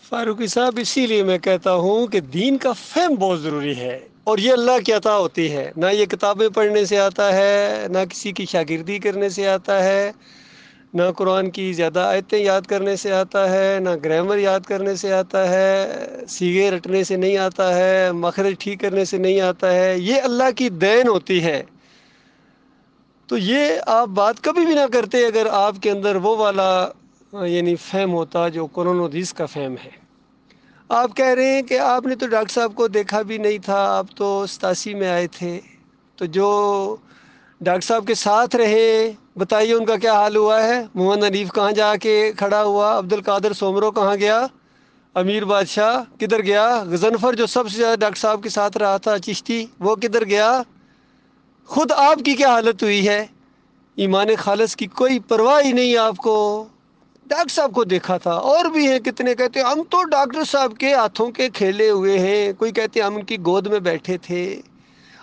فاروقی صاحب، اسی لیے میں کہتا ہوں کہ دین کا فہم بہت ضروری ہے، اور یہ اللہ کی عطا ہوتی ہے، نہ یہ کتابیں پڑھنے سے آتا ہے، نہ کسی کی شاگردی کرنے سے آتا ہے، نہ قرآن کی زیادہ آیتیں یاد کرنے سے آتا ہے، نہ گرامر یاد کرنے سے آتا ہے، سیغے رٹنے سے نہیں آتا ہے، مخرج ٹھیک کرنے سے نہیں آتا ہے، یہ اللہ کی دین ہوتی ہے۔ تو یہ آپ بات کبھی بھی نہ کرتے اگر آپ کے اندر وہ والا یعنی فہم ہوتا جو قرآن و حدیث کا فہم ہے۔ آپ کہہ رہے ہیں کہ آپ نے تو ڈاکٹر صاحب کو دیکھا بھی نہیں تھا، آپ تو 87 میں آئے تھے، تو جو ڈاکٹر صاحب کے ساتھ رہے بتائیے ان کا کیا حال ہوا ہے؟ محمد حنیف کہاں جا کے کھڑا ہوا؟ عبد القادر سومرو کہاں گیا؟ امیر بادشاہ کدھر گیا؟ غضنفر جو سب سے زیادہ ڈاکٹر صاحب کے ساتھ رہا تھا، چشتی، وہ کدھر گیا؟ خود آپ کی کیا حالت ہوئی ہے؟ ایمان خالص کی کوئی پرواہ ہی نہیں آپ کو۔ ڈاکٹر صاحب کو دیکھا تھا، اور بھی ہیں کتنے کہتے ہیں ہم تو ڈاکٹر صاحب کے ہاتھوں کے کھیلے ہوئے ہیں، کوئی کہتے ہیں ہم ان کی گود میں بیٹھے تھے،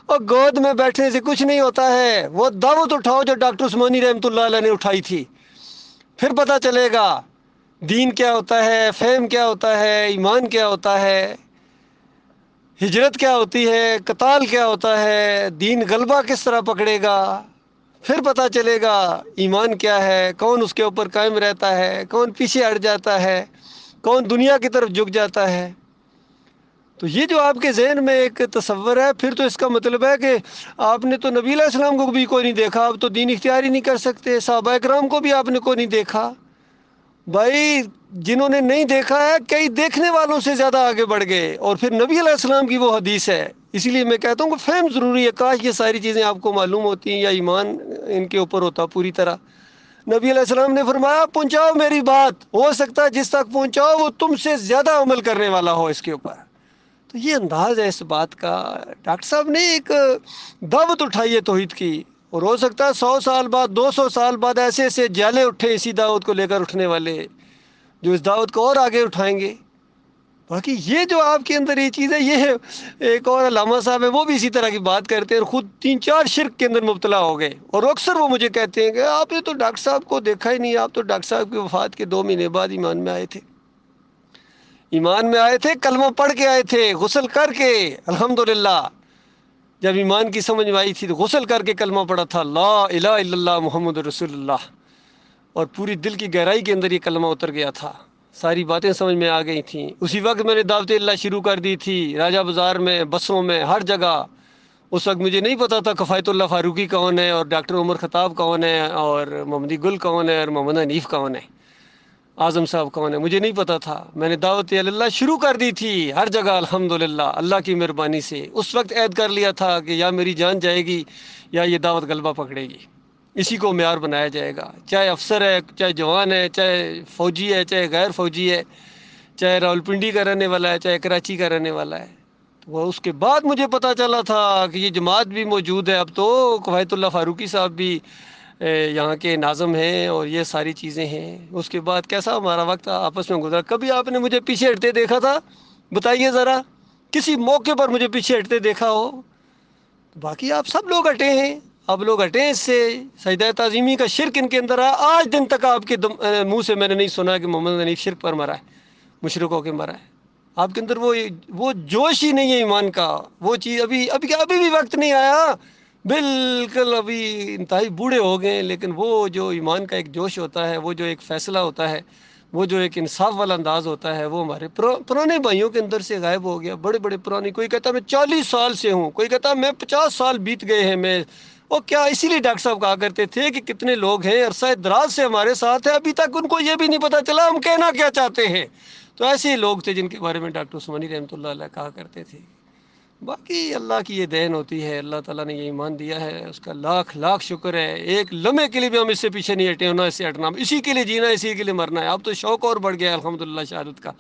اور گود میں بیٹھنے سے کچھ نہیں ہوتا ہے۔ وہ دعوت اٹھاؤ جو ڈاکٹر عثمانی رحمۃ اللہ علیہ نے اٹھائی تھی، پھر پتہ چلے گا دین کیا ہوتا ہے، فہم کیا ہوتا ہے، ایمان کیا ہوتا ہے، ہجرت کیا ہوتی ہے، قتال کیا ہوتا ہے، دین غلبہ کس طرح پکڑے گا، پھر پتہ چلے گا ایمان کیا ہے، کون اس کے اوپر قائم رہتا ہے، کون پیچھے ہٹ جاتا ہے، کون دنیا کی طرف جھک جاتا ہے۔ تو یہ جو آپ کے ذہن میں ایک تصور ہے، پھر تو اس کا مطلب ہے کہ آپ نے تو نبی علیہ السلام کو بھی کوئی نہیں دیکھا، آپ تو دین اختیار ہی نہیں کر سکتے، صحابہ اکرام کو بھی آپ نے کوئی نہیں دیکھا۔ بھائی جنہوں نے نہیں دیکھا ہے کئی دیکھنے والوں سے زیادہ آگے بڑھ گئے، اور پھر نبی علیہ السلام کی وہ حدیث ہے۔ اسی لیے میں کہتا ہوں کہ فہم ضروری ہے، کاش یہ ساری چیزیں آپ کو معلوم ہوتی ہیں یا ایمان ان کے اوپر ہوتا پوری طرح۔ نبی علیہ السلام نے فرمایا پہنچاؤ میری بات، ہو سکتا ہے جس تک پہنچاؤ وہ تم سے زیادہ عمل کرنے والا ہو اس کے اوپر۔ تو یہ انداز ہے اس بات کا۔ ڈاکٹر صاحب نے ایک دعوت اٹھائی ہے توحید کی، اور ہو سکتا ہے 100 سال بعد 200 سال بعد ایسے ایسے جالے اٹھے اسی دعوت کو لے کر اٹھنے والے، جو اس دعوت کو اور آگے اٹھائیں گے۔ باقی یہ جو آپ کے اندر یہ چیز ہے، یہ ہے ایک اور علامہ صاحب ہے وہ بھی اسی طرح کی بات کرتے ہیں، اور خود 3-4 شرک کے اندر مبتلا ہو گئے، اور اکثر وہ مجھے کہتے ہیں کہ آپ نے تو ڈاکٹر صاحب کو دیکھا ہی نہیں، آپ تو ڈاکٹر صاحب کی وفات کے 2 مہینے بعد ایمان میں آئے تھے۔ ایمان میں آئے تھے، کلمہ پڑھ کے آئے تھے، غسل کر کے، الحمدللہ جب ایمان کی سمجھ میں آئی تھی تو غسل کر کے کلمہ پڑھا تھا، لا الہ الا اللہ محمد رسول اللہ، اور پوری دل کی گہرائی کے اندر یہ کلمہ اتر گیا تھا، ساری باتیں سمجھ میں آ گئی تھیں۔ اسی وقت میں نے دعوت اللہ شروع کر دی تھی، راجہ بازار میں، بسوں میں، ہر جگہ۔ اس وقت مجھے نہیں پتا تھا کفایت اللہ فاروقی کون ہے، اور ڈاکٹر عمر خطاب کون ہے، اور محمدی گل کون ہے، اور محمد حنیف کون ہے، اعظم صاحب کون ہے، مجھے نہیں پتا تھا۔ میں نے دعوت اللہ شروع کر دی تھی ہر جگہ، الحمدللہ اللہ کی مہربانی سے۔ اس وقت عہد کر لیا تھا کہ یا میری جان جائے گی یا یہ دعوت غلبہ پکڑے گی، اسی کو معیار بنایا جائے گا، چاہے افسر ہے، چاہے جوان ہے، چاہے فوجی ہے، چاہے غیر فوجی ہے، چاہے راولپنڈی کا رہنے والا ہے، چاہے کراچی کا رہنے والا ہے۔ وہ اس کے بعد مجھے پتا چلا تھا کہ یہ جماعت بھی موجود ہے، اب تو کفایت اللہ فاروقی صاحب بھی یہاں کے ناظم ہیں، اور یہ ساری چیزیں ہیں۔ اس کے بعد کیسا ہمارا وقت آپس میں گزرا، کبھی آپ نے مجھے پیچھے ہٹتے دیکھا تھا؟ بتائیے ذرا، کسی موقع پر مجھے پیچھے ہٹتے دیکھا ہو؟ باقی آپ سب لوگ ہٹے ہیں، اب لوگ ہٹے ہیں اس سے، سجدہ تعظیمی کا شرک ان کے اندر ہے۔ آج دن تک آپ کے منہ سے میں نے نہیں سنا کہ محمد حنیف شرک پر مرا ہے، مشرکوں کے مرا ہے۔ آپ کے اندر وہ جوش ہی نہیں ہے ایمان کا، وہ چیز ابھی بھی وقت نہیں آیا، بالکل ابھی انتہائی بوڑھے ہو گئے، لیکن وہ جو ایمان کا ایک جوش ہوتا ہے، وہ جو ایک فیصلہ ہوتا ہے، وہ جو ایک انصاف والا انداز ہوتا ہے، وہ ہمارے پرانے بھائیوں کے اندر سے غائب ہو گیا۔ بڑے بڑے پرانے، کوئی کہتا میں 40 سال سے ہوں، کوئی کہتا میں 50 سال بیت گئے ہیں میں، وہ کیا اسی لیے ڈاکٹر صاحب کہا کرتے تھے کہ کتنے لوگ ہیں عرصہ دراز سے ہمارے ساتھ ہیں، ابھی تک ان کو یہ بھی نہیں پتا چلا ہم کہنا کیا چاہتے ہیں۔ تو ایسے ہی لوگ تھے جن کے بارے میں ڈاکٹر عثمانی رحمۃ اللہ علیہ کہا کرتے تھے۔ باقی اللہ کی یہ دین ہوتی ہے، اللہ تعالیٰ نے یہ ایمان دیا ہے، اس کا لاکھ لاکھ شکر ہے۔ ایک لمحے کے لیے بھی ہم اس سے پیچھے نہیں ہٹے، نہ اس سے ہٹنا، اسی کے لیے جینا، اسی کے لیے مرنا ہے۔ اب تو شوق اور بڑھ گیا ہے الحمدللہ شہادت کا،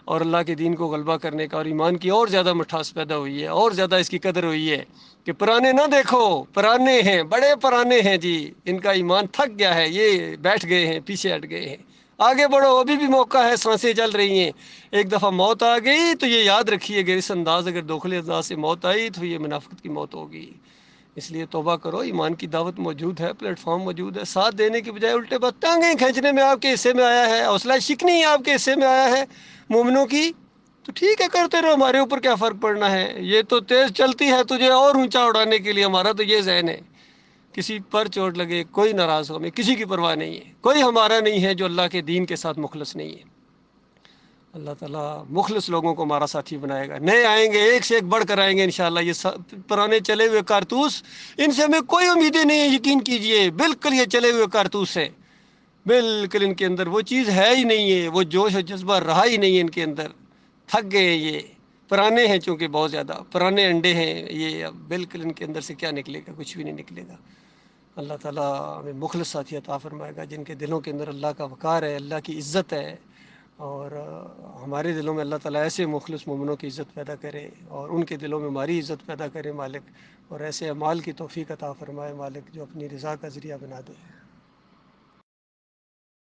اور اللہ کے دین کو غلبہ کرنے کا، اور ایمان کی اور زیادہ مٹھاس پیدا ہوئی ہے، اور زیادہ اس کی قدر ہوئی ہے کہ پرانے نہ دیکھو، پرانے ہیں، بڑے پرانے ہیں جی، ان کا ایمان تھک گیا ہے، یہ بیٹھ گئے ہیں، پیچھے ہٹ گئے ہیں۔ آگے بڑھو، ابھی بھی موقع ہے، سانسیں چل رہی ہیں۔ ایک دفعہ موت آ گئی تو یہ یاد رکھیے کہ اس انداز اگر دھوکھلے انداز سے موت آئی تو یہ منافقت کی موت ہوگی۔ اس لیے توبہ کرو، ایمان کی دعوت موجود ہے، پلیٹ فارم موجود ہے، ساتھ دینے کی بجائے الٹے بات ٹانگیں کھینچنے میں آپ کے حصے میں آیا ہے، حوصلہ شکنی آپ کے حصے میں آیا ہے مومنوں کی، تو ٹھیک ہے کرتے رہو، ہمارے اوپر کیا فرق پڑنا ہے، یہ تو تیز چلتی ہے تجھے اور اونچا اڑانے کے لیے، ہمارا تو یہ ذہن ہے، کسی پر چوٹ لگے کوئی ناراض ہو، ہمیں کسی کی پرواہ نہیں ہے، کوئی ہمارا نہیں ہے جو اللہ کے دین کے ساتھ مخلص نہیں ہے۔ اللہ تعالیٰ مخلص لوگوں کو ہمارا ساتھی بنائے گا، نئے آئیں گے، ایک سے ایک بڑھ کر آئیں گے انشاءاللہ۔ یہ پرانے چلے ہوئے کارتوس، ان سے ہمیں کوئی امیدیں نہیں ہے، یقین کیجئے، بالکل یہ چلے ہوئے کارتوس ہے، بالکل ان کے اندر وہ چیز ہے ہی نہیں ہے، وہ جوش و جذبہ رہا ہی نہیں ہے ان کے اندر، تھک گئے یہ، پرانے ہیں چونکہ بہت زیادہ پرانے انڈے ہیں یہ، اب بالکل ان کے اندر سے کیا نکلے گا، کچھ بھی نہیں نکلے گا۔ اللہ تعالیٰ ہمیں مخلص ساتھی عطا فرمائے گا، جن کے دلوں کے اندر اللہ کا وقار ہے، اللہ کی عزت ہے، اور ہمارے دلوں میں اللہ تعالیٰ ایسے مخلص مومنوں کی عزت پیدا کرے، اور ان کے دلوں میں ہماری عزت پیدا کرے مالک، اور ایسے اعمال کی توفیق عطا فرمائے مالک جو اپنی رضا کا ذریعہ بنا دے۔